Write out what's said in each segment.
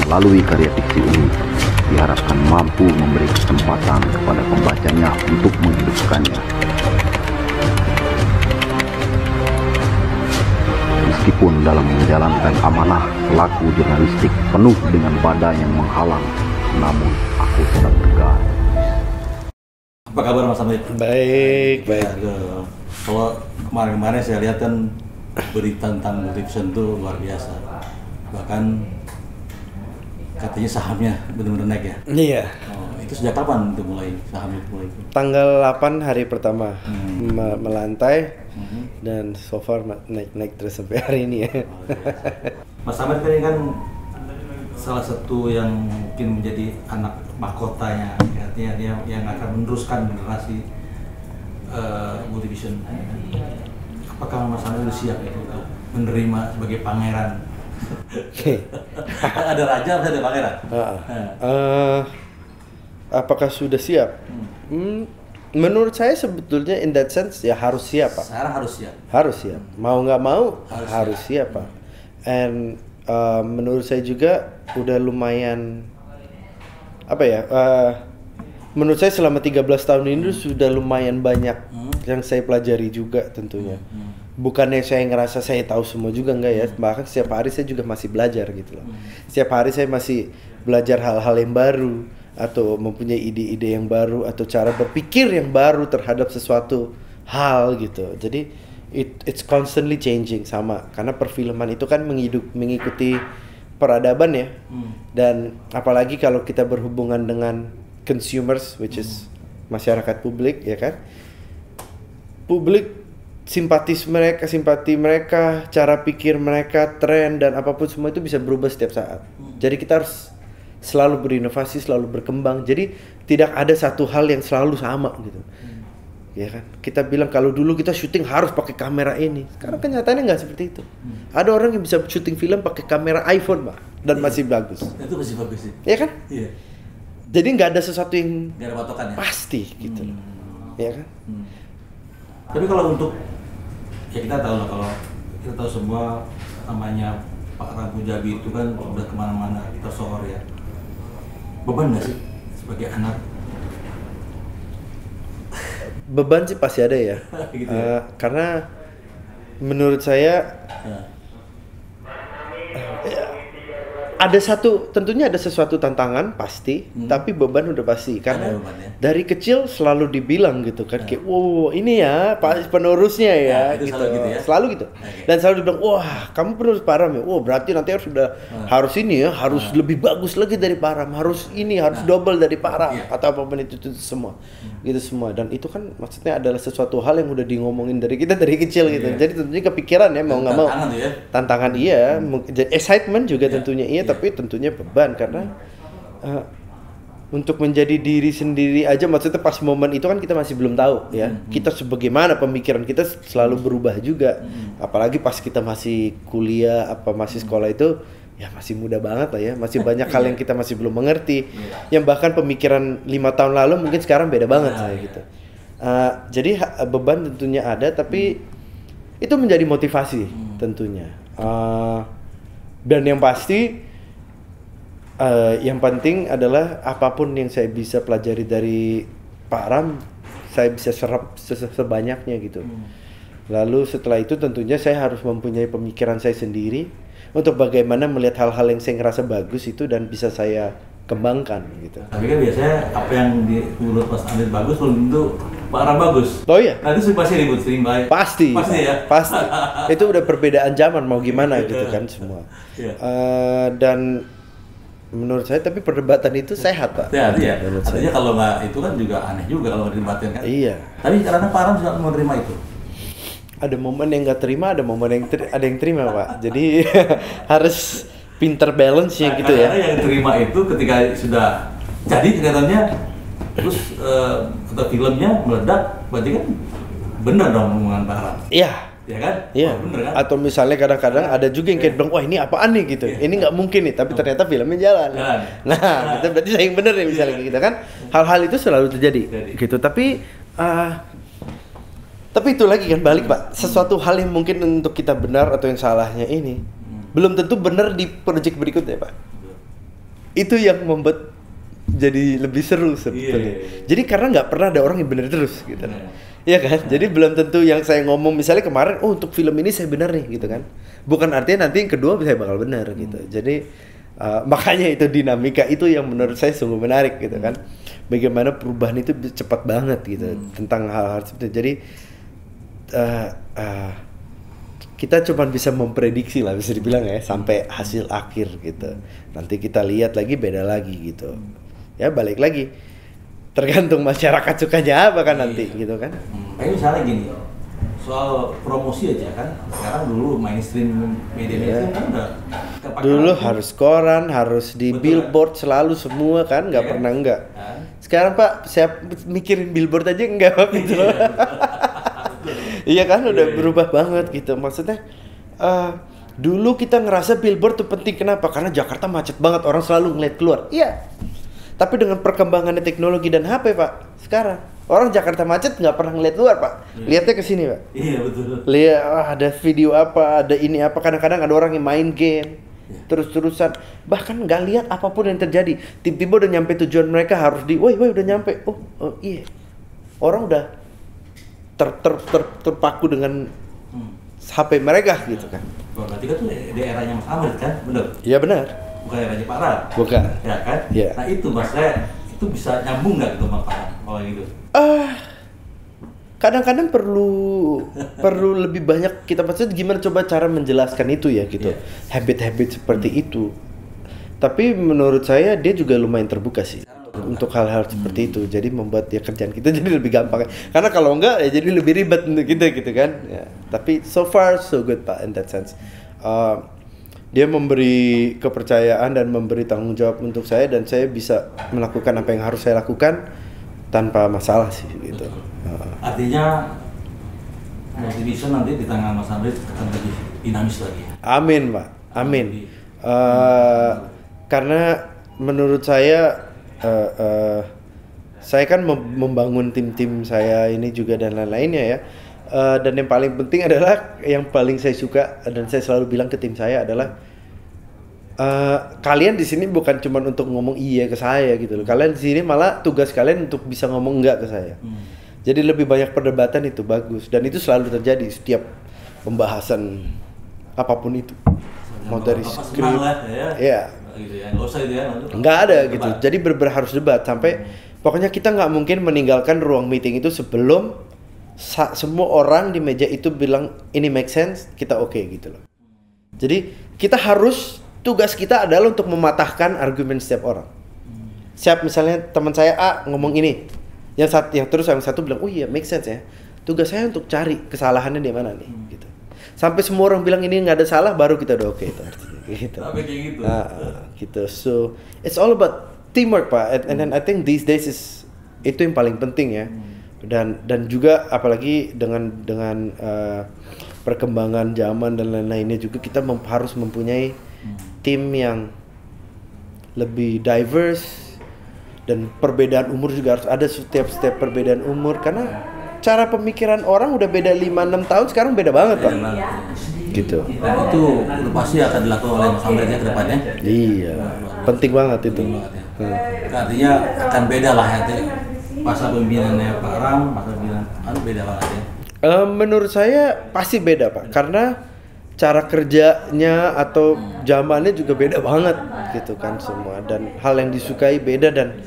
Melalui karya fiksi ini, diharapkan mampu memberi kesempatan kepada pembacanya untuk menghidupkannya. Meskipun dalam menjalankan amanah pelaku jurnalistik penuh dengan badai yang menghalang, namun aku tetap tegar. Apa kabar Mas Hamid? Baik. Kalau kemarin-kemarin saya lihat kan berita tentang Multivision itu luar biasa. Bahkan katanya sahamnya benar-benar naik ya? Iya. Oh, itu sejak kapan itu mulai sahamnya mulai? Tanggal 8 hari pertama melantai dan so far naik terus sampai hari ini ya. Mas Hamid kan ini kan salah satu yang mungkin menjadi anak mahkotanya, artinya dia yang akan meneruskan generasi Multivision. Apakah Mas Hamid sudah siap itu untuk menerima sebagai pangeran? Ada raja, ada pangeran. Apakah sudah siap? Menurut saya sebetulnya in that sense ya harus siap, Pak. Sekarang harus siap. Harus siap. Mau nggak mau harus siap, Pak. And menurut saya juga udah lumayan menurut saya selama 13 tahun ini sudah lumayan banyak yang saya pelajari juga tentunya. Bukannya saya ngerasa saya tahu semua juga, enggak ya. Bahkan setiap hari saya juga masih belajar gitu loh. Setiap hari saya masih belajar hal-hal yang baru atau mempunyai ide-ide yang baru atau cara berpikir yang baru terhadap sesuatu hal gitu. Jadi it's constantly changing sama karena perfilman itu kan mengikuti peradaban ya. Dan apalagi kalau kita berhubungan dengan consumers which is masyarakat publik ya kan. Publik simpati mereka, cara pikir mereka, tren dan apapun semua itu bisa berubah setiap saat. Jadi kita harus selalu berinovasi, selalu berkembang. Jadi tidak ada satu hal yang selalu sama gitu. Ya kan? Kita bilang kalau dulu kita syuting harus pakai kamera ini. Sekarang kenyataannya nggak seperti itu. Ada orang yang bisa syuting film pakai kamera iPhone, Pak, dan masih bagus. Itu masih bagus sih. Ya kan? Iya. Jadi nggak ada sesuatu yang Nggak ada patokan ya? pasti gitu. Ya kan? Tapi kalau untuk ya kita tahu lah, kalau kita tahu semua namanya Pak Rabu Jabi itu kan udah kemana-mana kita sohor ya. Beban nggak sih sebagai anak? Beban sih pasti ada ya. Gitu ya? Karena menurut saya ada tentunya ada sesuatu tantangan pasti, tapi beban udah pasti karena beban, ya? dari kecil selalu dibilang gitu kan kayak wow ini ya penerusnya ya itu gitu. selalu gitu ya? Selalu gitu. Okay. Dan selalu dibilang wah kamu penerus Param ya, wah berarti nanti harus ini ya, harus lebih bagus lagi dari Param, harus ini harus double dari Param atau apapun itu semua gitu semua. Dan itu kan maksudnya adalah sesuatu hal yang udah ngomongin dari kita dari kecil gitu. Jadi tentunya kepikiran ya mau nggak mau tantangan iya, excitement juga tentunya iya. Tapi tentunya beban karena untuk menjadi diri sendiri aja maksudnya pas momen itu kan kita masih belum tahu ya. Kita sebagaimana pemikiran kita selalu berubah juga. Apalagi pas kita masih kuliah masih sekolah itu ya masih muda banget lah ya. Masih banyak hal yang kita masih belum mengerti. Yang bahkan pemikiran 5 tahun lalu mungkin sekarang beda banget saya gitu. Jadi beban tentunya ada tapi itu menjadi motivasi tentunya. Dan yang pasti yang penting adalah apapun yang saya bisa pelajari dari Pak Ram, saya bisa serap sebanyaknya gitu. Lalu setelah itu tentunya saya harus mempunyai pemikiran saya sendiri untuk bagaimana melihat hal-hal yang saya ngerasa bagus itu dan bisa saya kembangkan gitu. Tapi kan biasanya apa yang di mulut Mas Hamid bagus belum tentu Pak Ram bagus. Oh iya. Nah itu pasti ribut sering baik. Pasti ya. Pasti. Itu udah perbedaan zaman mau gimana gitu kan semua. Dan menurut saya tapi perdebatan itu sehat Pak. Sehat ya. Artinya kalau nggak itu kan juga aneh juga kalau didebatin kan. Iya. Tapi karena Pak Ram sudah menerima itu. Ada momen yang nggak terima, ada momen yang ada yang terima Pak. Jadi harus pinter balance ya gitu ya. Karena yang terima itu ketika sudah jadi kelihatannya terus atau filmnya meledak, berarti kan benar dong omongan Pak Ram. Iya. Ya kan? Iya. Oh, bener kan? Atau misalnya kadang-kadang ada juga yang kayak bilang, wah ini apaan nih gitu. Ini nggak mungkin nih, tapi ternyata filmnya jalan. Nah, itu berarti saya yang bener nih misalnya gitu kan. Hal-hal itu selalu terjadi gitu. Tapi itu lagi kan balik Pak. Sesuatu hal yang mungkin untuk kita benar atau yang salahnya ini belum tentu benar di project berikutnya Pak. Itu yang membuat jadi lebih seru sebetulnya. Jadi karena nggak pernah ada orang yang benar terus gitu. Iya kan? Jadi belum tentu yang saya ngomong misalnya kemarin, oh untuk film ini saya benar nih gitu kan. Bukan artinya nanti yang kedua saya bakal benar gitu. Jadi makanya itu dinamika itu yang menurut saya sungguh menarik gitu kan. Bagaimana perubahan itu cepat banget gitu tentang hal-hal seperti itu. Jadi kita cuma bisa memprediksi lah bisa dibilang ya sampai hasil akhir gitu. Nanti kita lihat lagi beda lagi gitu. Ya balik lagi tergantung masyarakat sukanya apa kan nanti gitu kan. Kayak misalnya gini, soal promosi aja kan sekarang dulu mainstream media itu kan udah kepake dulu lagi. harus koran, harus di billboard selalu semua kan, nggak pernah enggak. Sekarang Pak, saya mikirin billboard aja enggak Pak gitu loh. Iya kan udah berubah banget gitu. Maksudnya dulu kita ngerasa billboard tuh penting, kenapa? Karena Jakarta macet banget, orang selalu ngeliat keluar. Iya. Tapi dengan perkembangannya teknologi dan HP Pak, sekarang orang Jakarta macet nggak pernah ngeliat luar Pak. Lihatnya ke sini Pak. Iya betul. Lihat ada video apa, ada ini apa. Kadang-kadang ada orang yang main game terus-terusan, bahkan nggak lihat apapun yang terjadi. Tiba-tiba udah nyampe tujuan mereka, harus woi udah nyampe. Oh iya. Orang udah terpaku dengan HP mereka gitu kan. Berarti kan tuh di eranya Mas Amir kan, bener? Iya benar. Bukan eranya Pak Ram. Bukan. Ya kan? Iya. Nah itu Mas, itu bisa nyambung nggak gitu sama Pak Ram kalau gitu? Kadang-kadang perlu lebih banyak kita maksud gimana coba cara menjelaskan itu ya gitu. Habit-habit seperti itu. Tapi menurut saya dia juga lumayan terbuka sih untuk hal-hal seperti itu. Jadi membuat ya kerjaan kita jadi lebih gampang. Karena kalau enggak ya jadi lebih ribet untuk kita gitu kan. Ya. Tapi so far so good Pak in that sense. Dia memberi kepercayaan dan memberi tanggung jawab untuk saya dan saya bisa melakukan apa yang harus saya lakukan tanpa masalah sih gitu. Artinya Multivision nanti di tangan Mas Amir akan lebih dinamis lagi. Amin Pak, amin. Karena menurut saya kan membangun tim-tim saya ini juga dan lain-lainnya ya. Dan yang paling penting adalah yang paling saya suka dan saya selalu bilang ke tim saya adalah kalian di sini bukan cuma untuk ngomong iya ke saya gitu loh. Kalian di sini malah tugas kalian untuk bisa ngomong enggak ke saya. Jadi lebih banyak perdebatan itu bagus dan itu selalu terjadi setiap pembahasan apapun itu. Mau dari skrip, ya. Gitu ya. Nggak usah gitu ya. Nggak ada gitu. Jadi harus debat sampai pokoknya kita nggak mungkin meninggalkan ruang meeting itu sebelum semua orang di meja itu bilang ini make sense, kita oke gitu loh. Jadi tugas kita adalah untuk mematahkan argumen setiap orang. Siap misalnya teman saya A ngomong ini, yang satu bilang oh iya make sense ya. Tugas saya untuk cari kesalahannya di mana nih gitu. Sampai semua orang bilang ini nggak ada salah baru kita udah oke itu artinya gitu. Sampai kayak gitu. Gitu. So it's all about teamwork Pak. And then I think these days itu yang paling penting ya. Dan juga apalagi dengan perkembangan zaman dan lain-lainnya juga kita harus mempunyai tim yang lebih diverse dan perbedaan umur juga harus ada setiap perbedaan umur karena cara pemikiran orang udah beda 5-6 tahun sekarang beda banget Pak. Gitu. Dan itu pasti akan dilakukan oleh Mas Amir ke depannya. Iya. Penting banget itu. Artinya akan beda lah ya. Masa pimpinannya Pak Ram, masa pimpinan beda banget ya. Menurut saya pasti beda Pak, karena cara kerjanya atau zamannya juga beda banget gitu kan semua dan hal yang disukai beda dan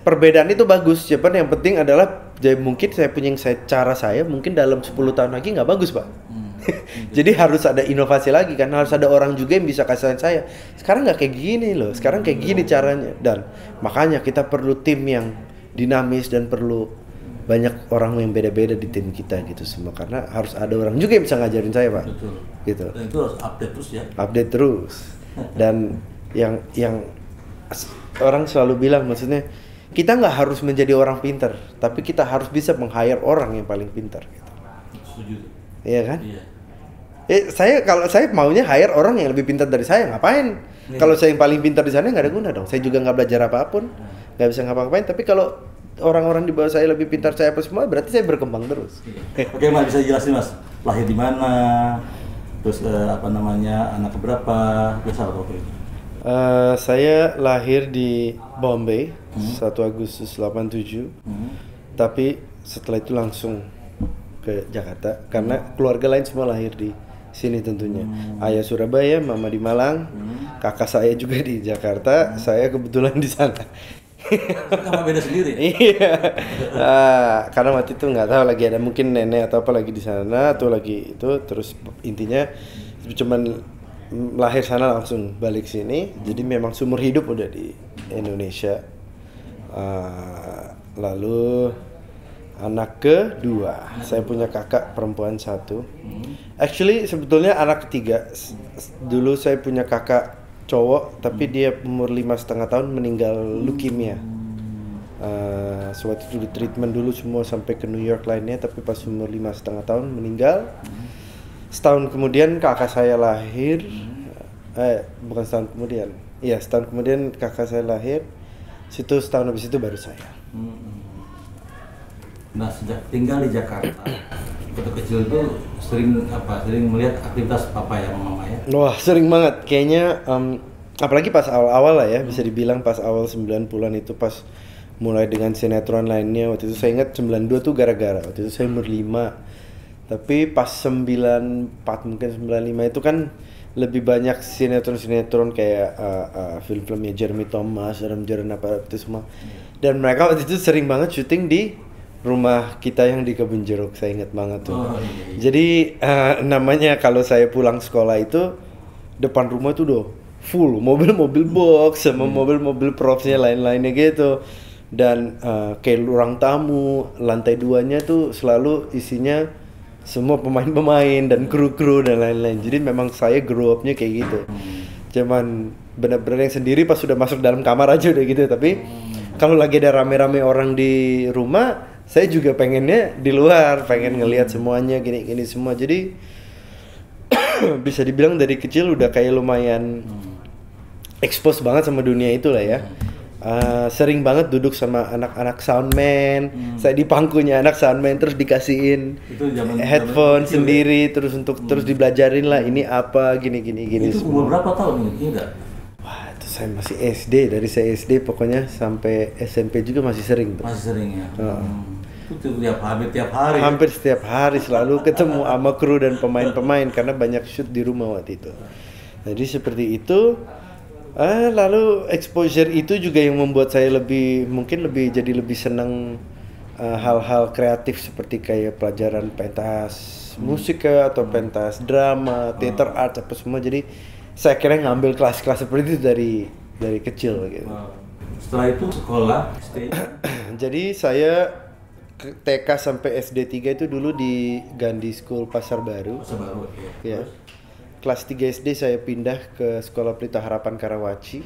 perbedaan itu bagus. Yang penting adalah mungkin saya punya cara saya mungkin dalam 10 tahun lagi nggak bagus Pak. Jadi harus ada inovasi lagi kan, harus ada orang juga yang bisa kasih saya. Sekarang nggak kayak gini loh, sekarang kayak gini caranya dan makanya kita perlu tim yang dinamis dan perlu banyak orang yang beda-beda di tim kita gitu semua karena harus ada orang juga yang bisa ngajarin saya Pak. Betul. Gitu. Dan itu harus update terus ya. Update terus. Dan yang orang selalu bilang maksudnya kita nggak harus menjadi orang pintar, tapi kita harus bisa meng-hire orang yang paling pintar gitu. Setuju. Iya kan? Iya. Kalau saya maunya hire orang yang lebih pintar dari saya, ngapain? Kalau saya yang paling pintar di sana nggak ada guna dong. Saya juga nggak belajar apapun, nggak bisa ngapa-ngapain. Tapi kalau orang-orang di bawah saya lebih pintar saya apa semua, berarti saya berkembang terus. Oke Mas, bisa jelasin Mas, lahir di mana, terus anak keberapa, biasa apa itu? Saya lahir di Bombay 1 Agustus 87, tapi setelah itu langsung ke Jakarta karena keluarga lain semua lahir di sini tentunya. Ayah Surabaya, mama di Malang, kakak saya juga di Jakarta, saya kebetulan di sana. Sama beda sendiri. Iya. Karena waktu itu nggak tahu lagi ada mungkin nenek atau apa lagi di sana atau lagi itu, terus intinya cuman lahir sana langsung balik sini. Jadi memang seumur hidup udah di Indonesia. Lalu anak kedua, saya punya kakak perempuan 1. Actually sebetulnya anak ketiga. Dulu saya punya kakak cowok, tapi dia umur 5,5 tahun meninggal leukemia. Waktu itu di treatment dulu semua sampai ke New York lainnya, tapi pas umur 5,5 tahun meninggal. Setahun kemudian kakak saya lahir. Bukan setahun kemudian. Iya, setahun kemudian kakak saya lahir. Situ setahun habis itu baru saya. Nah, sejak tinggal di Jakarta, waktu kecil itu sering melihat aktivitas papa ya, mama ya? Wah, sering banget. Kayaknya apalagi pas awal-awal lah ya, bisa dibilang pas awal 90-an itu pas mulai dengan sinetron lainnya. Waktu itu saya ingat 92 tuh gara-gara waktu itu saya umur 5. Tapi pas 94 mungkin 95 itu kan lebih banyak sinetron-sinetron kayak film-filmnya Jeremy Thomas, Adam Jaren apa itu semua. Dan mereka waktu itu sering banget syuting di rumah kita yang di Kebun Jeruk, saya ingat banget tuh. Jadi namanya kalau saya pulang sekolah itu depan rumah tuh udah full mobil-mobil box sama mobil-mobil propsnya lain-lainnya gitu. Dan kayak ruang tamu lantai 2-nya tuh selalu isinya semua pemain-pemain dan kru-kru dan lain-lain. Jadi memang saya grow up-nya kayak gitu. Cuman benar-benar yang sendiri pas sudah masuk dalam kamar aja udah gitu. Tapi kalau lagi ada rame-rame orang di rumah, saya juga pengennya di luar, pengen ngelihat semuanya gini-gini semua. Jadi bisa dibilang dari kecil udah kayak lumayan expose banget sama dunia itu lah ya. Sering banget duduk sama anak-anak soundman. Saya di pangkunya anak soundman, terus dikasihin headphone sendiri, terus terus dibelajarin lah ini apa gini. Itu umur berapa tahun ini? Enggak? Wah, itu saya masih SD, dari saya SD pokoknya sampai SMP juga masih sering tuh. Masih sering ya. Itu tiap hari. Hampir setiap hari selalu ketemu sama kru dan pemain-pemain karena banyak shoot di rumah waktu itu. Jadi seperti itu. Lalu exposure itu juga yang membuat saya mungkin lebih senang hal-hal kreatif seperti kayak pelajaran pentas musik atau pentas drama, theater art apa semua. Jadi saya kira ngambil kelas-kelas seperti itu dari kecil gitu. Setelah itu sekolah Jadi saya TK sampai SD 3 itu dulu di Gandhi School Pasar Baru. Ya. Kelas 3 SD saya pindah ke Sekolah Pelita Harapan Karawaci.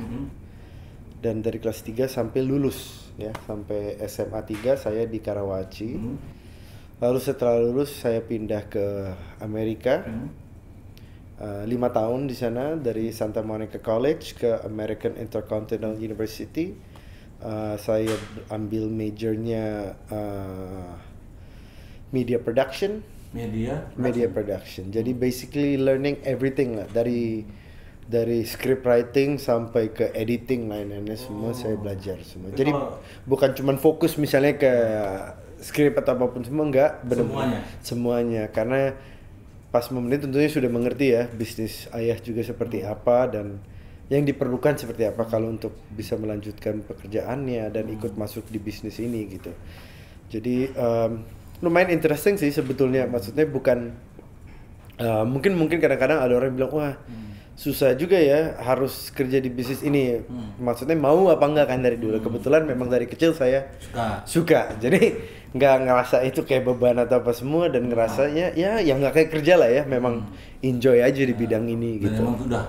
Dan dari kelas 3 sampai lulus ya, sampai SMA 3 saya di Karawaci. Lalu setelah lulus saya pindah ke Amerika. 5 tahun di sana, dari Santa Monica College ke American Intercontinental University. Saya ambil majornya media production. Media production. Jadi basically learning everything lah, dari script writing sampai ke editing lain-lainnya semua saya belajar semua. Jadi bukan cuman fokus misalnya ke script atau apapun semua, enggak, benar semuanya. Karena pas momen itu tentunya sudah mengerti ya bisnis ayah juga seperti apa dan yang diperlukan seperti apa kalau untuk bisa melanjutkan pekerjaannya dan ikut masuk di bisnis ini gitu. Jadi lumayan interesting sih sebetulnya, maksudnya bukan mungkin kadang-kadang ada orang yang bilang wah susah juga ya harus kerja di bisnis ini. Maksudnya mau apa enggak kan dari dulu. Kebetulan memang dari kecil saya suka. Jadi nggak ngerasa itu kayak beban atau apa semua, dan ngerasanya ya nggak kayak kerja lah ya, memang enjoy aja di bidang ini gitu. Memang sudah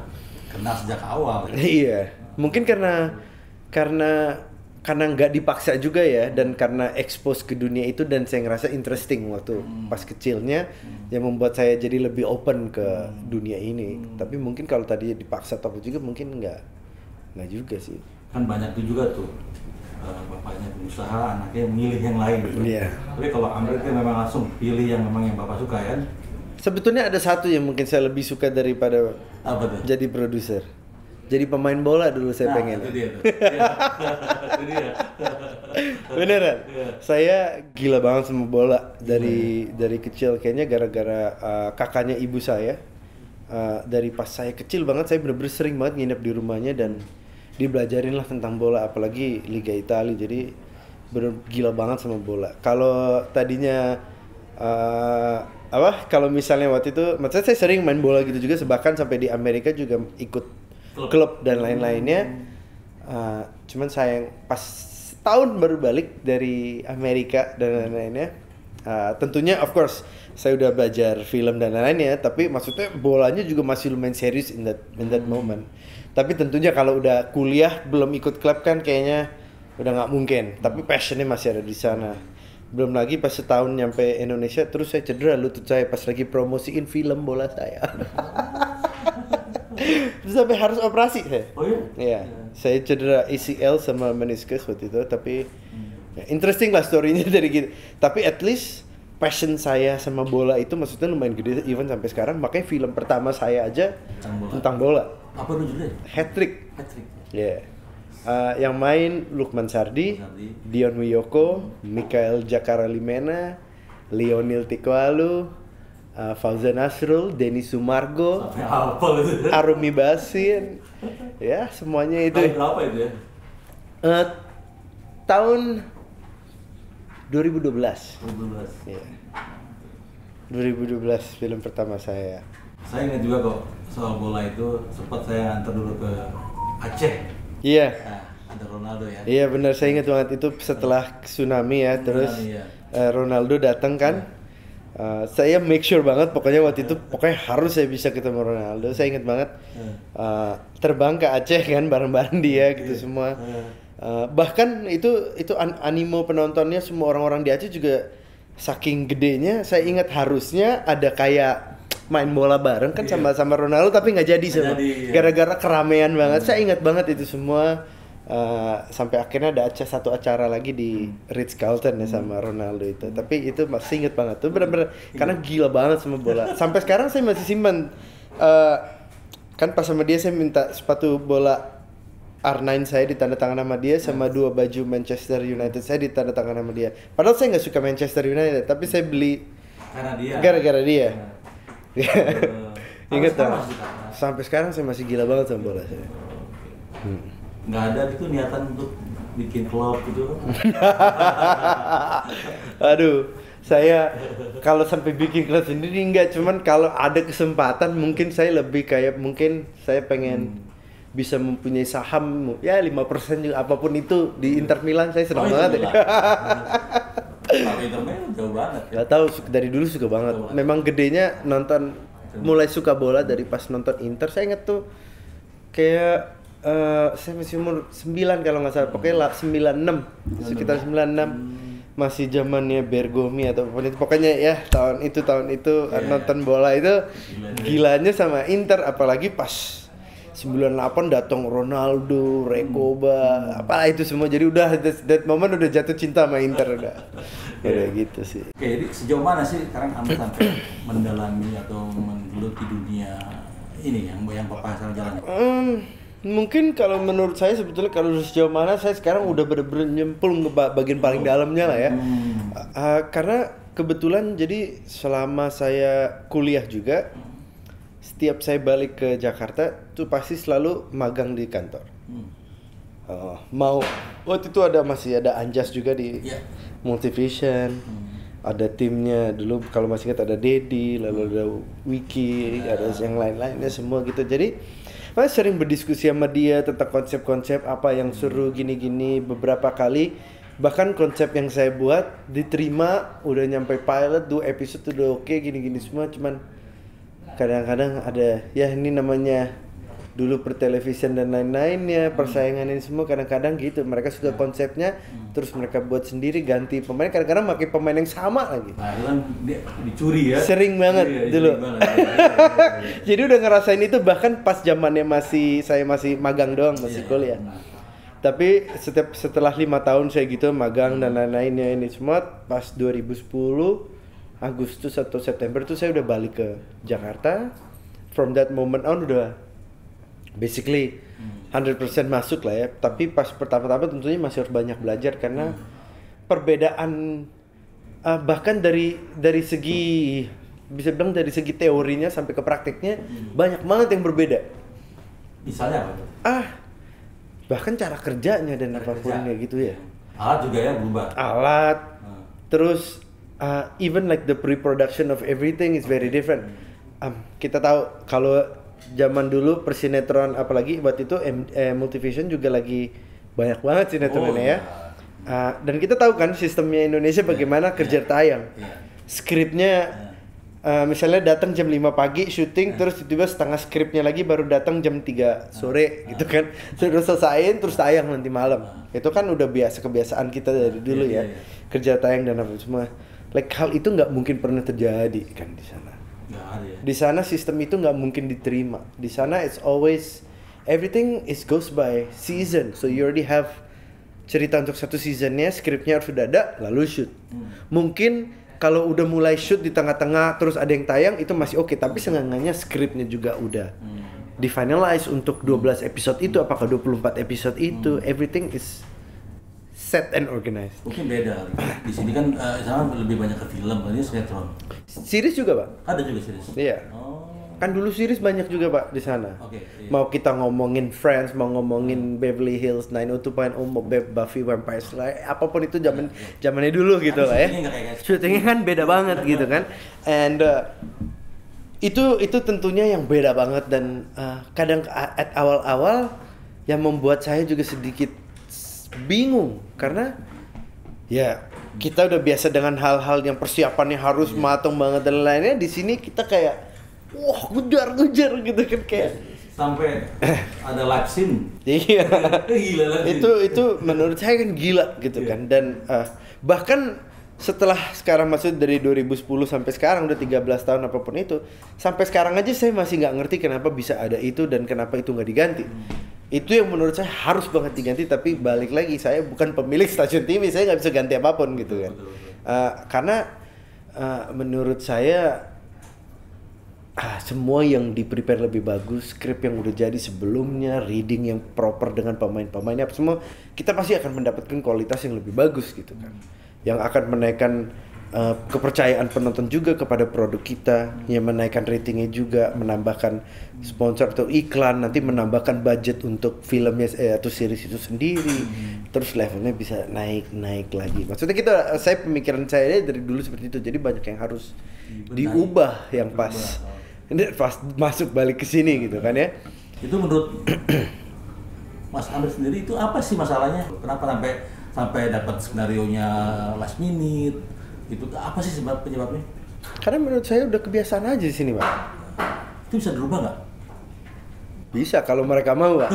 kenal sejak awal. Iya, mungkin karena nggak dipaksa juga ya, dan karena expose ke dunia itu dan saya ngerasa interesting waktu pas kecilnya yang membuat saya jadi lebih open ke dunia ini. Tapi mungkin kalau tadi dipaksa atau juga mungkin nggak juga sih. Kan banyak tuh juga tuh bapaknya pengusaha, anaknya milih yang lain gitu. Iya. Tapi kalau Amrit kan memang langsung pilih yang memang yang bapak suka ya. Sebetulnya ada satu yang mungkin saya lebih suka daripada apa tuh? Jadi produser. Jadi pemain bola dulu saya pengen. Itu dia tuh. Iya. Itu dia. Beneran. Iya. Saya gila banget sama bola dari kecil, kayaknya gara-gara kakaknya ibu saya. Dari pas saya kecil banget saya bener-bener sering banget nginep di rumahnya dan dibelajarin lah tentang bola, apalagi Liga Italia. Jadi bener gila banget sama bola. Kalau tadinya kalau misalnya waktu itu, maksudnya saya sering main bola gitu juga, bahkan sampai di Amerika juga ikut klub dan lain-lainnya. Cuman sayang pas tahun baru balik dari Amerika dan lain-lainnya. Tentunya of course saya udah belajar film dan lain-lainnya, tapi maksudnya bolanya juga masih lumayan serius in that moment. Tapi tentunya kalau udah kuliah belum ikut klub kan kayaknya udah nggak mungkin. Tapi passionnya masih ada di sana. Belum lagi pas setahun nyampe Indonesia terus saya cedera lutut saya pas lagi promosiin film bola saya. Terus sampai harus operasi saya. Oh iya? Iya, saya cedera ACL sama meniscus waktu itu, tapi interesting lah story-nya dari gitu. Tapi at least passion saya sama bola itu maksudnya lumayan gede even sampai sekarang. Makanya film pertama saya aja tentang bola. Apa judulnya? Hat-trick. Patrick. Yeah. Yang main Lukman Sardi, Dion Wiyoko, Mikael Jakaralimena, Lionel Tikwalu, Fauzan Nasrul, Denny Sumargo, Apa itu? Arumi Basin, ya semuanya itu. Tahun berapa itu ya? Tahun 2012. 2012. Ya. 2012 film pertama saya. Saya ingat juga kok soal bola itu, sempat saya antar dulu ke Aceh. Iya. Nah, ada Ronaldo ya. Iya benar, saya ingat banget itu setelah tsunami ya, terus Iya. Ronaldo datang kan. Saya make sure banget pokoknya waktu itu pokoknya harus saya bisa ketemu Ronaldo. Saya ingat banget terbang ke Aceh kan bareng-bareng dia gitu semua. Bahkan itu animo penontonnya semua orang-orang di Aceh juga saking gedenya. Saya ingat harusnya ada kayak main bola bareng kan sama Ronaldo tapi nggak jadi sama gara-gara keramaian banget. Saya ingat banget itu semua. Sampai akhirnya ada satu acara lagi di Ritz-Carlton ya sama Ronaldo itu. Tapi itu masih inget banget tuh bener-bener karena gila banget sama bola. Sampai sekarang saya masih simpan. Kan pas sama dia saya minta sepatu bola R9 saya ditandatangan sama dia sama 2 baju Manchester United saya ditandatangan sama dia. Padahal saya nggak suka Manchester United tapi saya beli Karena dia. gara-gara dia. Ingat Sampai tak? Sampai sekarang saya masih gila banget sama bola saya. Nggak ada gitu niatan untuk bikin klub gitu? Aduh, saya kalau sampai bikin klub sendiri enggak, cuman kalau ada kesempatan mungkin saya lebih kayak mungkin saya pengen bisa mempunyai saham ya 5% juga apapun itu di Inter Milan. Saya senang banget ya. Kalau Inter Milan jauh banget ya. Gak tahu dari dulu suka banget. Memang gedenya nonton, mulai suka bola dari pas nonton Inter. Saya inget tuh kayak saya masih umur 9 kalau nggak salah, pokoknya 96, sekitar 96 masih zamannya Bergomi atau apapun itu, pokoknya ya tahun itu nonton bola itu gilanya sama Inter, apalagi pas 98 datang Ronaldo, Recoba, apalah itu semua, jadi udah that moment udah jatuh cinta sama Inter udah. Udah gitu sih. Oke, jadi sejauh mana sih sekarang Anda sampai mendalami atau menggeluti dunia ini yang papa sekarang jalan? Mungkin kalau menurut saya sebetulnya kalau sejauh mana saya sekarang udah bener-bener nyemplung ke bagian paling dalamnya lah ya. Karena kebetulan jadi selama saya kuliah juga, setiap saya balik ke Jakarta tuh pasti selalu magang di kantor. Mau waktu itu masih ada Anjas juga di Multivision. Ada timnya dulu kalau masih ingat ada Dedi, lalu ada Wiki, ada yang lain-lainnya semua gitu. Jadi saya sering berdiskusi sama dia tentang konsep-konsep apa yang seru gini-gini beberapa kali. Bahkan konsep yang saya buat diterima, udah nyampe pilot, 2 episode udah oke, gini-gini semua. Cuman kadang-kadang ada, ya ini namanya dulu pertelevisian dan lain-lainnya, persaingan ini semua kadang-kadang gitu. Mereka sudah konsepnya, terus mereka buat sendiri, ganti pemain, kadang-kadang pakai pemain yang sama lagi. Nah, itu kan dicuri ya. Sering banget dulu. Jadi udah ngerasain itu bahkan pas zamannya saya masih magang doang, masih kuliah. Tapi setelah 5 tahun saya gitu magang dan lain-lainnya ini semua, pas 2010 Agustus atau September tuh saya udah balik ke Jakarta. From that moment on udah basically 100% masuk lah ya. Tapi pas pertama-tama tentunya masih harus banyak belajar karena perbedaan bahkan dari segi bisa bilang dari segi teorinya sampai ke praktiknya banyak banget yang berbeda. Misalnya apa tuh? Bahkan cara kerjanya dan apapun kayak gitu ya. Alat juga ya berubah. Alat, terus even like the pre-production of everything is very different. Kita tahu kalau zaman dulu persinetron apalagi waktu itu Multivision juga lagi banyak banget sinetronnya ya. Dan kita tahu kan sistemnya Indonesia bagaimana kerja tayang. Skripnya misalnya datang jam 5 pagi syuting terus tiba-tiba setengah skripnya lagi baru datang jam 3 sore gitu kan. Sudah selesaiin terus tayang nanti malam. Itu kan udah kebiasaan kita dari dulu ya. Kerja tayang dan apa semua. Like hal itu nggak mungkin pernah terjadi kan di sana. Di sana sistem itu nggak mungkin diterima. Di sana it's always everything goes by season. So you already have cerita untuk satu seasonnya, skripnya harus sudah ada, lalu shoot. Mungkin kalau udah mulai shoot di tengah-tengah terus ada yang tayang itu masih oke, tapi seenggaknya skripnya juga udah di-finalize untuk 12 episode itu, apakah 24 episode itu, everything is set and organized. Mungkin beda. Di sini kan sana lebih banyak ke film, ini sinetron. Series juga, Pak? Ada juga series. Iya. Kan dulu series banyak juga, Pak, di sana. Iya. Mau kita ngomongin Friends, mau ngomongin Beverly Hills 90210, mau Buffy Vampire Slayer, apapun itu zamannya dulu gitu lah ya. Syutingnya kan beda banget gitu kan. And itu tentunya yang beda banget dan kadang at awal-awal yang membuat saya juga sedikit bingung karena ya kita udah biasa dengan hal-hal yang persiapannya harus matang banget dan lainnya. Di sini kita kayak wah, gujar gitu kan kayak sampai ada live scene. Iya. Gila live scene. Itu menurut saya kan gila gitu kan. Dan bahkan setelah sekarang maksud dari 2010 sampai sekarang udah 13 tahun apapun itu, sampai sekarang aja saya masih nggak ngerti kenapa bisa ada itu dan kenapa itu nggak diganti. Itu yang menurut saya harus banget diganti, tapi balik lagi saya bukan pemilik stasiun TV, saya nggak bisa ganti apapun gitu kan. Karena menurut saya semua yang di-prepare lebih bagus, skrip yang udah jadi sebelumnya, reading yang proper dengan pemain-pemainnya, semua kita pasti akan mendapatkan kualitas yang lebih bagus gitu kan. Yang akan menaikkan kepercayaan penonton juga kepada produk kita, yang menaikkan ratingnya juga, menambahkan sponsor atau iklan, nanti menambahkan budget untuk filmnya atau series itu sendiri, terus levelnya bisa naik lagi. Maksudnya saya pemikiran saya dari dulu seperti itu, jadi banyak yang harus diubah yang pas masuk balik ke sini gitu kan ya. Itu menurut Mas Amir sendiri itu apa sih masalahnya? Kenapa sampai dapat skenarionya last minute? Itu apa sih penyebabnya? Karena menurut saya udah kebiasaan aja di sini, Pak. Itu bisa dirubah nggak? Bisa kalau mereka mau, Pak.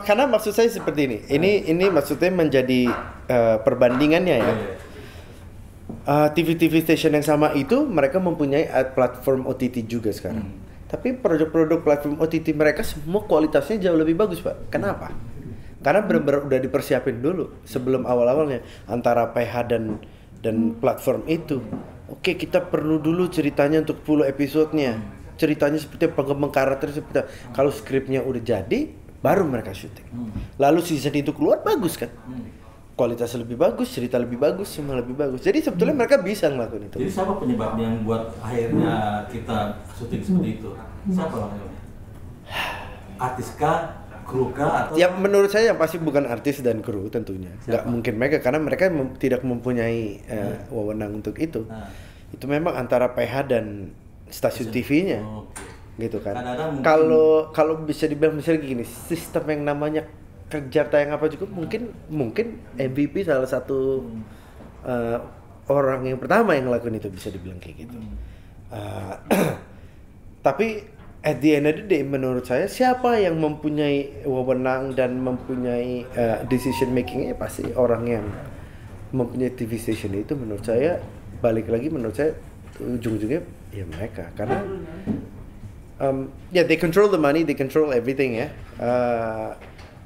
Karena maksud saya seperti ini. Ini maksudnya menjadi perbandingannya ya. TV station yang sama itu mereka mempunyai platform OTT juga sekarang. Tapi produk-produk platform OTT mereka semua kualitasnya jauh lebih bagus, Pak. Kenapa? Karena benar-benar udah dipersiapin dulu sebelum awal-awalnya antara PH dan platform itu. Oke, kita perlu dulu ceritanya untuk 10 episodenya. Ceritanya seperti pengembangan karakter seperti kalau skripnya udah jadi, baru mereka syuting. Lalu season itu keluar bagus kan? Kualitas lebih bagus, cerita lebih bagus, semua lebih bagus. Jadi sebetulnya mereka bisa ngelakuin itu. Jadi siapa penyebabnya yang buat akhirnya kita syuting seperti itu? Siapa orangnya? Artis kah? Kru kah? Atau... Ya menurut saya yang pasti bukan artis dan kru tentunya. Nggak mungkin mereka karena mereka tidak mempunyai wewenang untuk itu. Itu memang antara PH dan stasiun TV-nya. Gitu kan. Kalau bisa dibilang misalnya gini, sistem yang namanya kerja tayang apa juga mungkin MVP salah satu orang yang pertama yang ngelakuin itu, bisa dibilang kayak gitu. Tapi at the end of the day menurut saya siapa yang mempunyai wewenang dan mempunyai decision makingnya pasti orang yang mempunyai TV station itu. Menurut saya balik lagi, menurut saya ujung-ujungnya ya mereka, karena they control the money, they control everything ya.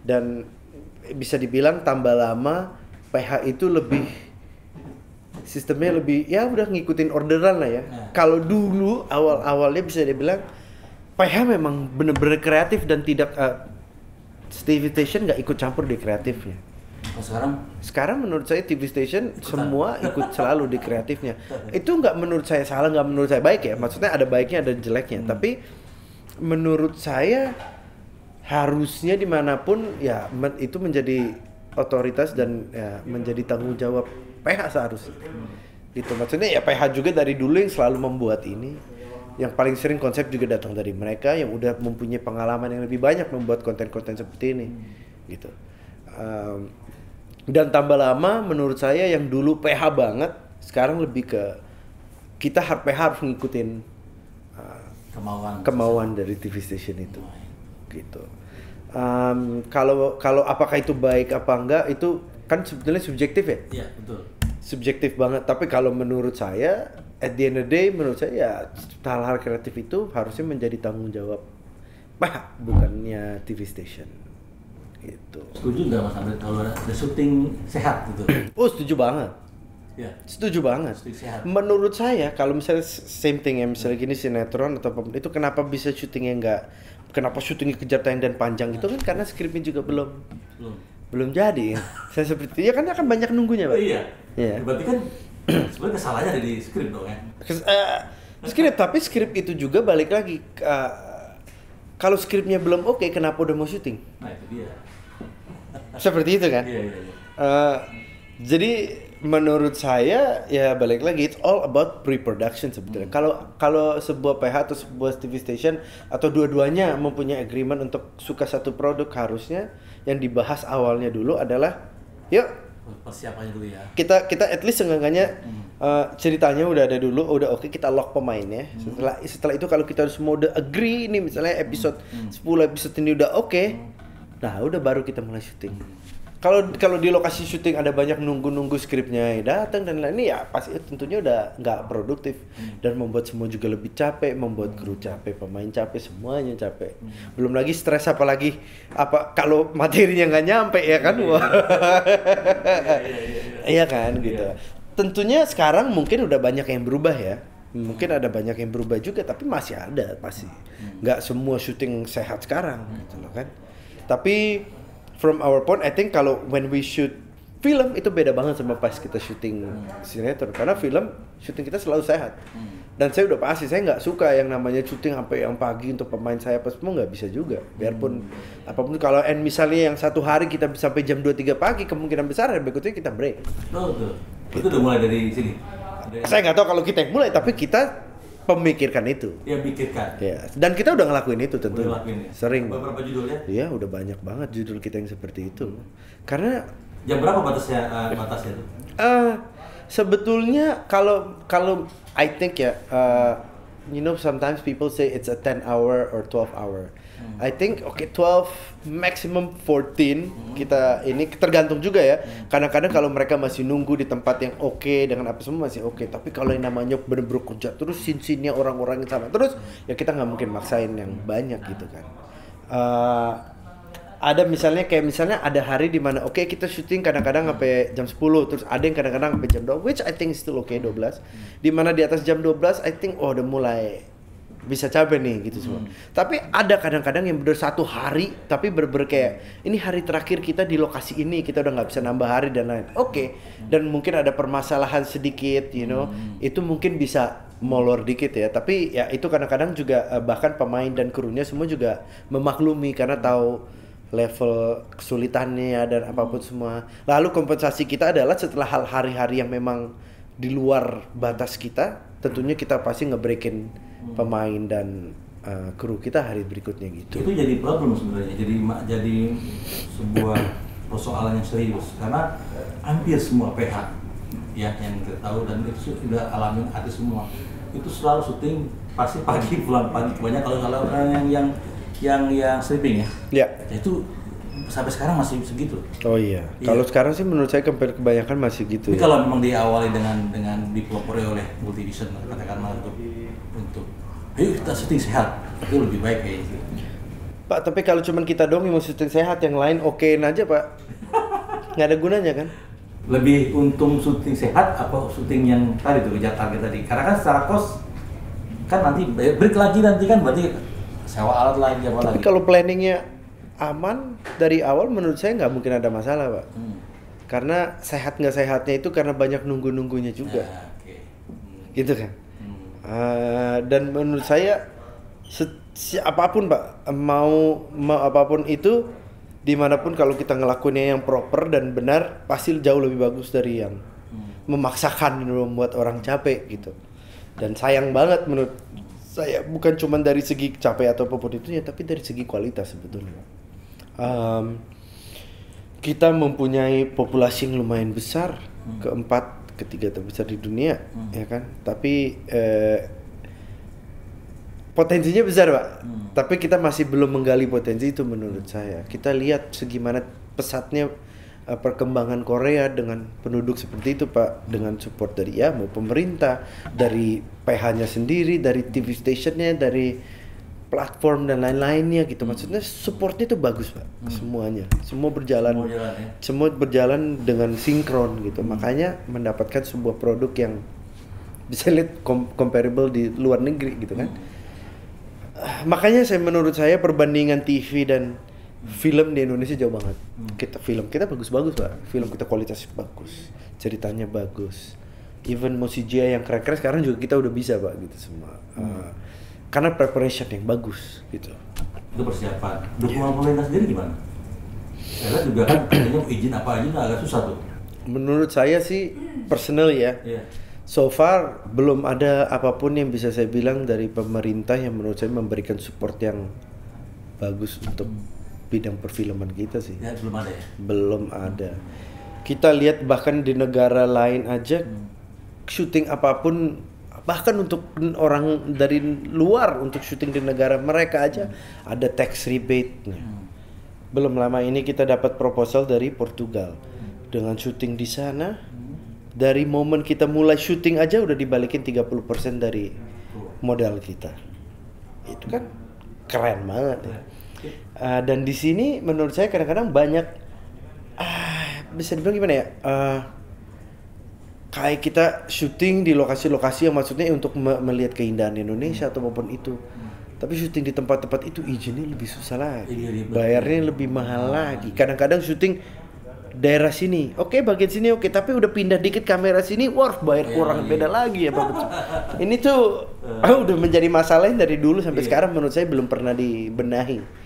Dan bisa dibilang tambah lama PH itu lebih sistemnya lebih ya udah ngikutin orderan lah ya. Kalau dulu awal-awalnya bisa dibilang PH memang bener-bener kreatif dan tidak TV station nggak ikut campur di kreatifnya. Sekarang menurut saya TV station semua ikut selalu di kreatifnya. Itu nggak menurut saya salah, nggak menurut saya baik ya. Maksudnya ada baiknya ada jeleknya. Tapi menurut saya harusnya dimanapun ya itu menjadi otoritas dan ya, menjadi tanggung jawab PH seharusnya. Gitu maksudnya ya PH juga dari dulu yang selalu membuat ini. Yang paling sering konsep juga datang dari mereka yang udah mempunyai pengalaman yang lebih banyak membuat konten-konten seperti ini. Gitu. Dan tambah lama menurut saya yang dulu PH banget sekarang lebih ke kita PH harus ngikutin kemauan dari TV station itu gitu. Kalau apakah itu baik apa enggak itu kan sebetulnya subjektif ya? Iya betul. Subjektif banget. Tapi kalau menurut saya at the end of the day menurut saya ya hal-hal kreatif itu harusnya menjadi tanggung jawab PH bukannya TV station. Gitu. Setuju nggak Mas Andre kalau ada syuting sehat gitu? Oh setuju banget. Ya. Setuju banget. Menurut saya kalau misalnya same thing ya misalnya gini sinetron atau apa itu kenapa bisa syutingnya kenapa syutingnya kejar tayang dan panjang itu kan karena skripnya juga belum jadi. Saya seperti ya kan akan banyak nunggunya Pak. Iya. Yeah. Berarti kan sebenarnya kesalahannya ada di skrip dong ya. Skrip tapi skrip itu juga balik lagi kalau skripnya belum oke kenapa udah mau syuting? Nah itu dia. Seperti itu kan? Iya. Jadi menurut saya ya balik lagi it's all about pre-production sebetulnya. Kalau sebuah PH atau sebuah TV station atau dua-duanya mempunyai agreement untuk suka satu produk harusnya yang dibahas awalnya dulu adalah yuk persiapannya dulu ya. Kita at least seenggaknya ceritanya udah ada dulu, udah oke kita lock pemainnya. Setelah itu kalau kita semua udah agree nih misalnya episode 10 episode ini udah oke. Nah, udah baru kita mulai syuting. Kalau di lokasi syuting ada banyak nunggu skripnya datang dan lain-lain ya pasti tentunya udah nggak produktif dan membuat semua juga lebih capek, membuat kru capek, pemain capek, semuanya capek. Belum lagi stres apalagi kalau materinya nggak nyampe ya kan? Iya kan gitu. Tentunya sekarang mungkin udah banyak yang berubah ya. Mungkin ada banyak yang berubah juga tapi masih ada pasti. Nggak semua syuting sehat sekarang gitu loh kan. Tapi from our point, I think kalau when we shoot film itu beda banget sama pas kita syuting sinetron karena film syuting kita selalu sehat. Dan saya udah pasti saya nggak suka yang namanya syuting sampai yang pagi untuk pemain saya pas semua nggak bisa juga. Biarpun apapun kalau misalnya yang satu hari kita sampai jam 2-3 pagi kemungkinan besar berikutnya kita break. Betul. Itu udah mulai dari sini. Saya nggak tahu kalau kita yang mulai tapi kita pemikirkan itu. Ya pikirkan. Ya. Dan kita udah ngelakuin itu tentu. Ya? Sering. Beberapa judulnya? Iya, udah banyak banget judul kita yang seperti itu. Karena jam berapa batasnya itu? Sebetulnya kalau I think ya sometimes people say it's a 10 hour or 12 hour. I think 12 maximum 14 kita ini tergantung juga ya. Kadang-kadang kalau mereka masih nunggu di tempat yang oke dengan apa semua masih oke. Tapi kalau yang namanya bener-bener kerja terus scene-nya orang-orang yang sama terus ya kita nggak mungkin maksain yang banyak gitu kan. Ada misalnya ada hari di mana kita syuting kadang-kadang sampai jam 10 terus ada yang kadang-kadang sampai jam 12 which I think still okay 12. Di mana di atas jam 12 I think udah mulai bisa capek nih gitu semua. Tapi ada kadang-kadang yang bener satu hari tapi bener-bener kayak ini hari terakhir kita di lokasi ini kita udah nggak bisa nambah hari dan lain. Dan mungkin ada permasalahan sedikit, itu mungkin bisa molor dikit ya. Tapi ya itu kadang-kadang juga bahkan pemain dan krunya semua juga memaklumi karena tahu level kesulitannya dan apapun semua. Lalu kompensasi kita adalah setelah hari-hari yang memang di luar batas kita, tentunya kita pasti ngebreakin pemain dan kru kita hari berikutnya gitu. Itu jadi problem sebenarnya, jadi sebuah persoalan yang serius karena hampir semua PH ya yang kita tahu dan itu sudah alamin artis semua itu selalu syuting pasti pagi pulang pagi banyak kalau yang sleeping ya. Ya. Itu sampai sekarang masih segitu. Oh iya. Kalau sekarang sih menurut saya kebanyakan masih gitu. Tapi kalau memang diawali dengan dipelopori oleh Multivision katakanlah untuk ayo kita syuting sehat itu lebih baik kayaknya. Pak, tapi kalau cuman kita dong yang mau syuting sehat yang lain okein aja Pak. Nggak ada gunanya kan? Lebih untung syuting sehat apa syuting yang tadi tuh kejar target tadi? Karena kan secara kos kan nanti break lagi nanti kan berarti sewa alat lagi apa Tapi lagi. kalau planningnya aman dari awal, menurut saya nggak mungkin ada masalah, Pak. Karena sehat nggak sehatnya itu karena banyak nunggu-nunggunya juga, Nah, oke. gitu kan. Dan menurut saya apapun, Pak, mau apapun itu, dimanapun kalau kita ngelakuinnya yang proper dan benar, pasti jauh lebih bagus dari yang memaksakan membuat orang capek gitu. Dan sayang banget menurut saya, bukan cuma dari segi capek atau apapun itu ya, tapi dari segi kualitas sebetulnya. Kita mempunyai populasi yang lumayan besar, ketiga terbesar di dunia, ya kan. Tapi potensinya besar, Pak. Tapi kita masih belum menggali potensi itu menurut saya. Kita lihat segimana pesatnya perkembangan Korea dengan penduduk seperti itu, Pak, dengan support dari mau pemerintah, dari PH-nya sendiri, dari TV stationnya, dari platform dan lain-lainnya gitu. Maksudnya supportnya itu bagus, Pak. Semuanya, semua berjalan, semua berjalan dengan sinkron gitu. Makanya mendapatkan sebuah produk yang bisa lihat comparable di luar negeri gitu kan. Makanya menurut saya perbandingan TV dan film di Indonesia jauh banget. Film kita bagus-bagus, Pak. Film kita kualitasnya bagus, ceritanya bagus. Even mau CGI yang keren-keren sekarang juga kita udah bisa, Pak, gitu semua. Karena preparation yang bagus gitu. Itu persiapan. Dukungan pemerintah sendiri gimana? Karena juga kan katanya izin apa aja udah agak susah tuh. Menurut saya sih personal ya. So far belum ada apapun yang bisa saya bilang dari pemerintah yang menurut saya memberikan support yang bagus untuk bidang perfilman kita sih. Ya, belum ada ya? Belum ada. Kita lihat bahkan di negara lain aja syuting apapun, bahkan untuk orang dari luar untuk syuting di negara mereka aja ada tax rebate-nya. Belum lama ini kita dapat proposal dari Portugal dengan syuting di sana. Dari momen kita mulai syuting aja udah dibalikin 30% dari modal kita. Itu kan keren banget ya. Dan di sini menurut saya kadang-kadang banyak bisa dibilang gimana ya? Kayak kita syuting di lokasi-lokasi yang maksudnya untuk melihat keindahan Indonesia atau apapun itu. Tapi syuting di tempat-tempat itu izinnya lebih susah lagi. Bayarnya lebih mahal lagi. Kadang-kadang syuting daerah sini, oke, bagian sini oke, tapi udah pindah dikit kamera sini, wah bayar kurang, beda lagi ya, Pak. Ini tuh udah menjadi masalah dari dulu sampai sekarang menurut saya belum pernah dibenahi.